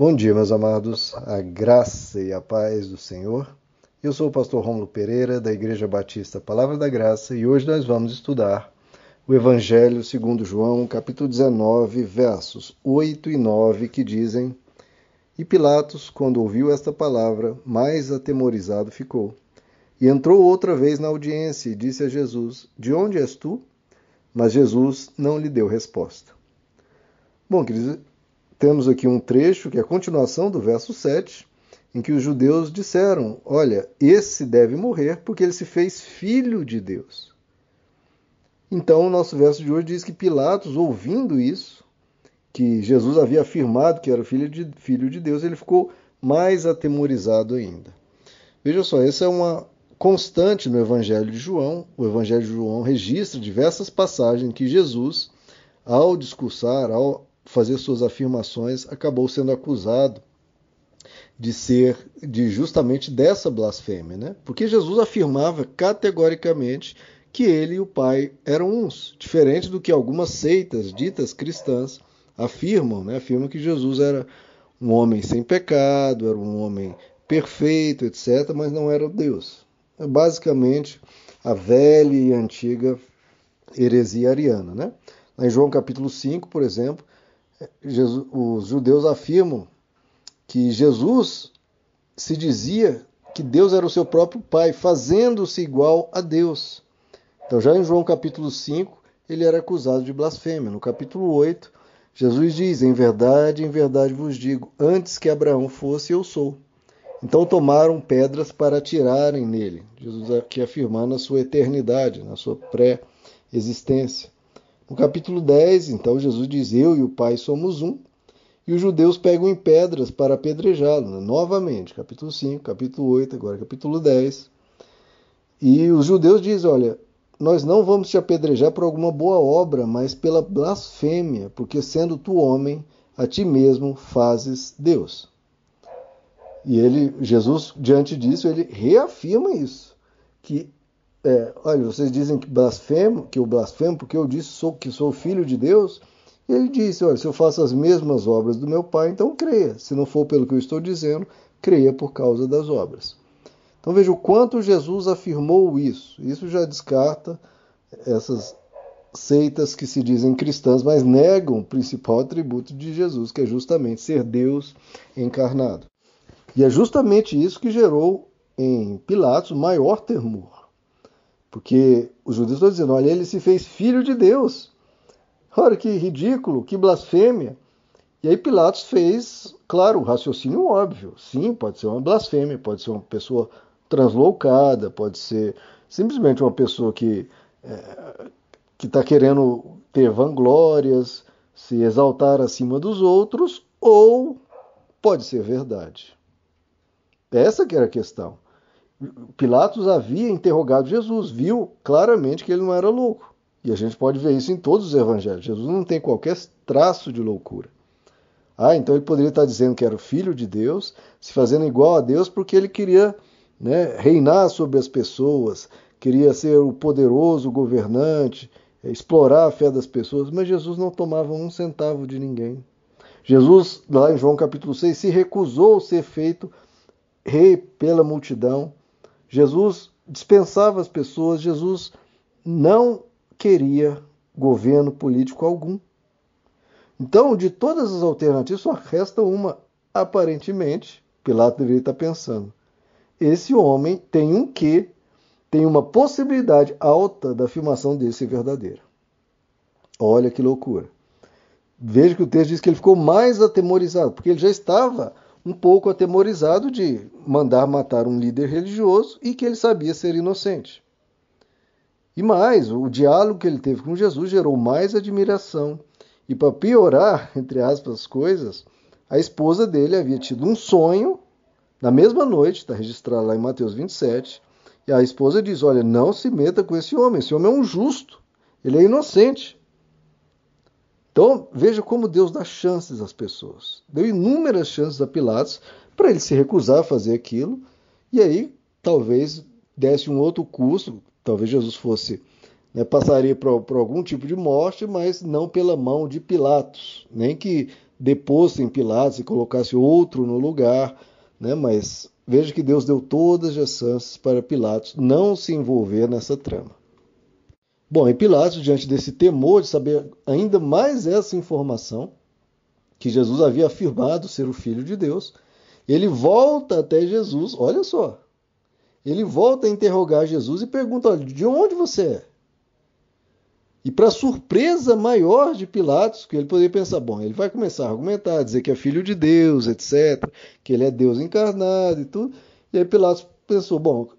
Bom dia, meus amados, a graça e a paz do Senhor. Eu sou o pastor Rômulo Pereira, da Igreja Batista Palavra da Graça, e hoje nós vamos estudar o Evangelho segundo João, capítulo 19, versos 8 e 9, que dizem: E Pilatos, quando ouviu esta palavra, mais atemorizado ficou. E entrou outra vez na audiência e disse a Jesus: De onde és tu? Mas Jesus não lhe deu resposta. Bom, queridos, temos aqui um trecho que é a continuação do verso 7, em que os judeus disseram: olha, esse deve morrer porque ele se fez filho de Deus. Então, o nosso verso de hoje diz que Pilatos, ouvindo isso, que Jesus havia afirmado que era filho de Deus, ele ficou mais atemorizado ainda. Veja só, essa é uma constante no Evangelho de João. O Evangelho de João registra diversas passagens em que Jesus, ao discursar, ao fazer suas afirmações, acabou sendo acusado de justamente dessa blasfêmia, né? Porque Jesus afirmava categoricamente que ele e o Pai eram uns, diferente do que algumas seitas ditas cristãs afirmam, né? Afirmam que Jesus era um homem sem pecado, era um homem perfeito, etc., mas não era Deus. É basicamente a velha e antiga heresia ariana, né? Em João capítulo 5, por exemplo, os judeus afirmam que Jesus se dizia que Deus era o seu próprio Pai, fazendo-se igual a Deus. Então, já em João capítulo 5, ele era acusado de blasfêmia. No capítulo 8, Jesus diz: em verdade vos digo, antes que Abraão fosse, eu sou. Então tomaram pedras para atirarem nele. Jesus aqui afirmando a sua eternidade, na sua pré-existência. No capítulo 10, então, Jesus diz: eu e o Pai somos um. E os judeus pegam em pedras para apedrejá-lo, né? Novamente, capítulo 5, capítulo 8, agora capítulo 10. E os judeus dizem: olha, nós não vamos te apedrejar por alguma boa obra, mas pela blasfêmia, porque sendo tu homem, a ti mesmo fazes Deus. E Jesus, diante disso, ele reafirma isso, que olha, vocês dizem que eu blasfemo porque eu disse que sou filho de Deus. E ele disse: olha, se eu faço as mesmas obras do meu Pai, então creia. Se não for pelo que eu estou dizendo, creia por causa das obras. Então veja o quanto Jesus afirmou isso. Isso já descarta essas seitas que se dizem cristãs, mas negam o principal atributo de Jesus, que é justamente ser Deus encarnado. E é justamente isso que gerou em Pilatos o maior temor. Porque os judeus estão dizendo: olha, ele se fez filho de Deus. Olha que ridículo, que blasfêmia. E aí Pilatos fez, claro, o raciocínio óbvio. Sim, pode ser uma blasfêmia, pode ser uma pessoa translocada, pode ser simplesmente uma pessoa que está querendo ter vanglórias, se exaltar acima dos outros, ou pode ser verdade. Essa que era a questão. Pilatos havia interrogado Jesus, viu claramente que ele não era louco. E a gente pode ver isso em todos os evangelhos. Jesus não tem qualquer traço de loucura. Então ele poderia estar dizendo que era o filho de Deus, se fazendo igual a Deus, porque ele queria, né, reinar sobre as pessoas, queria ser o poderoso governante, explorar a fé das pessoas, mas Jesus não tomava um centavo de ninguém. Jesus, lá em João capítulo 6, se recusou a ser feito rei pela multidão. Jesus dispensava as pessoas, Jesus não queria governo político algum. Então, de todas as alternativas, só resta uma. Aparentemente, Pilatos deveria estar pensando: esse homem tem um quê, tem uma possibilidade alta da afirmação dele ser verdadeira. Olha que loucura. Veja que o texto diz que ele ficou mais atemorizado, porque ele já estava um pouco atemorizado de mandar matar um líder religioso e que ele sabia ser inocente. E mais, o diálogo que ele teve com Jesus gerou mais admiração. E para piorar, entre aspas, as coisas, a esposa dele havia tido um sonho na mesma noite, está registrado lá em Mateus 27, e a esposa diz: olha, não se meta com esse homem é um justo, ele é inocente. Então, veja como Deus dá chances às pessoas. Deu inúmeras chances a Pilatos para ele se recusar a fazer aquilo, e aí talvez desse um outro curso, talvez Jesus fosse, passaria por algum tipo de morte, mas não pela mão de Pilatos, nem que deposto em Pilatos e colocasse outro no lugar, né? Mas veja que Deus deu todas as chances para Pilatos não se envolver nessa trama. Bom, e Pilatos, diante desse temor de saber ainda mais essa informação, que Jesus havia afirmado ser o Filho de Deus, ele volta até Jesus, olha só, ele volta a interrogar Jesus e pergunta, olha, de onde você é? E para surpresa maior de Pilatos, que ele poderia pensar, bom, ele vai começar a argumentar, dizer que é filho de Deus, etc., que ele é Deus encarnado e tudo. E aí Pilatos pensou, bom,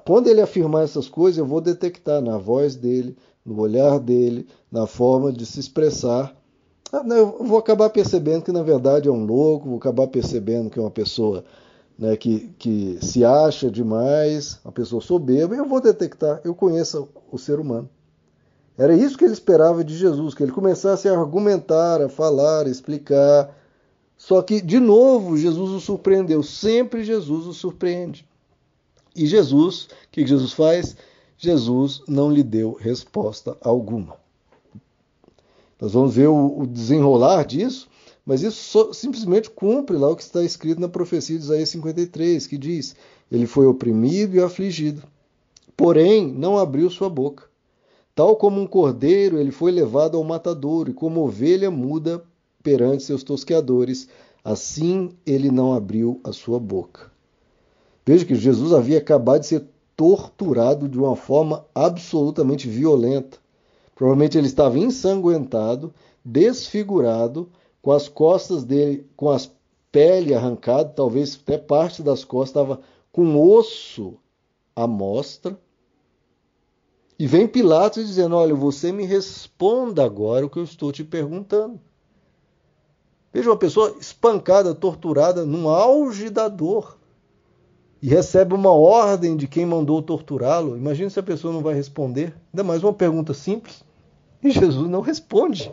quando ele afirmar essas coisas, eu vou detectar na voz dele, no olhar dele, na forma de se expressar. Eu vou acabar percebendo que, na verdade, é um louco, vou acabar percebendo que é uma pessoa, né, que se acha demais, uma pessoa soberba, e eu vou detectar, eu conheço o ser humano. Era isso que ele esperava de Jesus, que ele começasse a argumentar, a falar, a explicar. Só que, de novo, Jesus o surpreendeu. Sempre Jesus o surpreende. E Jesus, o que Jesus faz? Jesus não lhe deu resposta alguma. Nós vamos ver o desenrolar disso, mas isso simplesmente cumpre lá o que está escrito na profecia de Isaías 53, que diz, ele foi oprimido e afligido, porém não abriu sua boca. Tal como um cordeiro, ele foi levado ao matadouro, e como ovelha muda perante seus tosqueadores, assim ele não abriu a sua boca. Veja que Jesus havia acabado de ser torturado de uma forma absolutamente violenta. Provavelmente ele estava ensanguentado, desfigurado, com as costas dele, com as pele arrancada, talvez até parte das costas estava com osso à mostra. E vem Pilatos dizendo, olha, você me responda agora o que eu estou te perguntando. Veja, uma pessoa espancada, torturada, no auge da dor, e recebe uma ordem de quem mandou torturá-lo. Imagina se a pessoa não vai responder. Ainda mais uma pergunta simples. E Jesus não responde.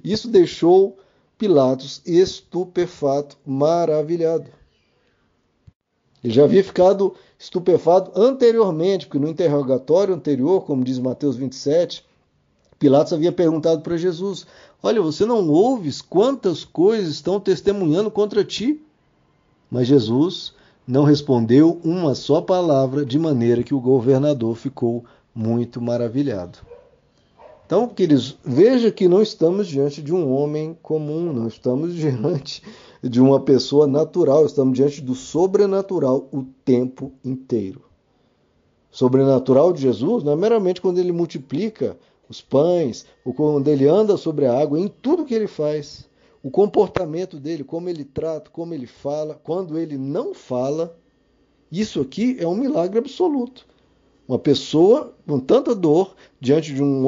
Isso deixou Pilatos estupefato, maravilhado. Ele já havia ficado estupefato anteriormente, porque no interrogatório anterior, como diz Mateus 27, Pilatos havia perguntado para Jesus, olha, você não ouves quantas coisas estão testemunhando contra ti? Mas Jesus não respondeu uma só palavra, de maneira que o governador ficou muito maravilhado. Então, queridos, veja que não estamos diante de um homem comum, não estamos diante de uma pessoa natural, estamos diante do sobrenatural o tempo inteiro. O sobrenatural de Jesus não é meramente quando ele multiplica os pães, ou quando ele anda sobre a água, em tudo que ele faz. O comportamento dele, como ele trata, como ele fala, quando ele não fala, isso aqui é um milagre absoluto. Uma pessoa com tanta dor, diante de um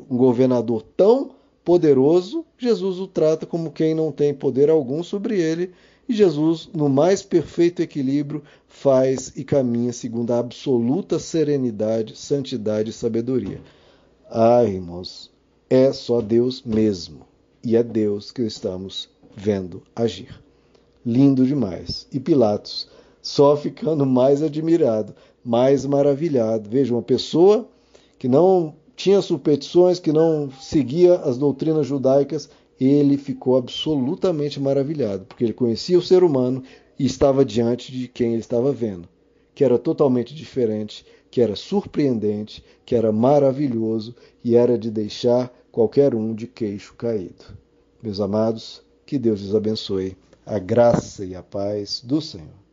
governador tão poderoso, Jesus o trata como quem não tem poder algum sobre ele, e Jesus, no mais perfeito equilíbrio, faz e caminha segundo a absoluta serenidade, santidade e sabedoria. Ah, irmãos, é só Deus mesmo, e é Deus que estamos vendo agir. Lindo demais. E Pilatos, só ficando mais admirado, mais maravilhado. Veja, uma pessoa que não tinha superstições, que não seguia as doutrinas judaicas, ele ficou absolutamente maravilhado, porque ele conhecia o ser humano e estava diante de quem ele estava vendo, que era totalmente diferente, que era surpreendente, que era maravilhoso e era de deixar qualquer um de queixo caído. Meus amados, que Deus lhes abençoe. A graça e a paz do Senhor.